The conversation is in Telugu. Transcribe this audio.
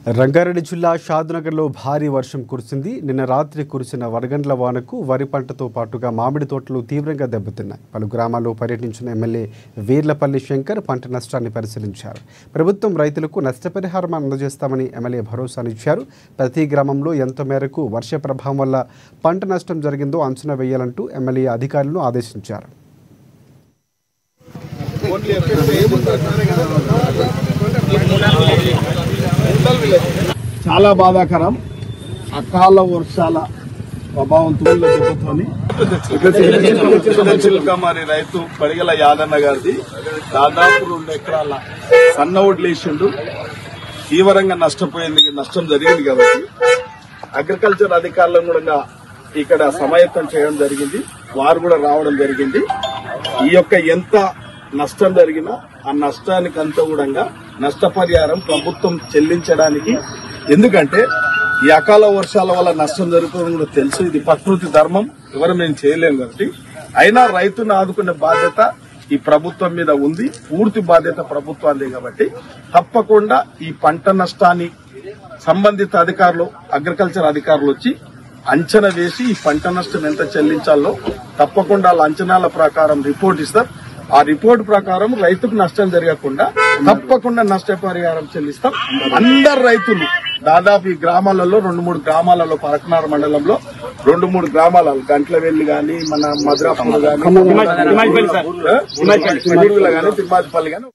రంగారెడ్డి జిల్లా షాద్నగర్లో భారీ వర్షం కురిసింది. నిన్న రాత్రి కురిసిన వడగండ్ల వానకు వరి పంటతో పాటుగా మామిడి తోటలు తీవ్రంగా దెబ్బతిన్నాయి. పలు గ్రామాల్లో పర్యటించిన ఎమ్మెల్యే వీర్లపల్లి శంకర్ పంట నష్టాన్ని పరిశీలించారు. ప్రభుత్వం రైతులకు నష్టపరిహారం అందజేస్తామని ఎమ్మెల్యే భరోసానిచ్చారు. ప్రతి గ్రామంలో ఎంత మేరకు వర్ష ప్రభావం వల్ల పంట నష్టం జరిగిందో అంచనా వేయాలంటూ ఎమ్మెల్యే అధికారులను ఆదేశించారు. చాలా బాధాకరం. అకాల వర్షాల ప్రభావంతో మరి రైతు పడిగల యాదన్న గారిది దాదాపు 2 ఎకరాల సన్న వడ్లేసిండు. తీవ్రంగా నష్టం జరిగింది కాబట్టి అగ్రికల్చర్ అధికారులను కూడా ఇక్కడ సమాయత్తం చేయడం జరిగింది. వారు కూడా రావడం జరిగింది. ఈ యొక్క ఎంత నష్టం జరిగినా ఆ నష్టానికి అంతా కూడా నష్టపరిహారం ప్రభుత్వం చెల్లించడానికి, ఎందుకంటే ఈ అకాల వర్షాల వల్ల నష్టం జరుగుతుందని కూడా తెలుసు. ఇది ప్రకృతి ధర్మం, ఎవరు మేము చేయలేము కాబట్టి అయినా రైతును ఆదుకునే బాధ్యత ఈ ప్రభుత్వం మీద ఉంది. పూర్తి బాధ్యత ప్రభుత్వానికి కాబట్టి తప్పకుండా ఈ పంట నష్టాన్ని సంబంధిత అధికారులు, అగ్రికల్చర్ అధికారులు వచ్చి అంచనా వేసి ఈ పంట నష్టం ఎంత చెల్లించాలో తప్పకుండా వాళ్ళ అంచనాల ప్రకారం రిపోర్ట్ ఇస్తారు. ఆ రిపోర్ట్ ప్రకారం రైతుకు నష్టం జరగకుండా తప్పకుండా నష్టపరిహారం చెల్లిస్తాం. అందరు రైతులు దాదాపు ఈ గ్రామాలలో 2-3 గ్రామాలలో పరకనార మండలంలో 2-3 గ్రామాలలో గంట్లవెల్లి గాని, మన మద్రాపూర్ గాని, తిమ్మాతిపల్లి గాని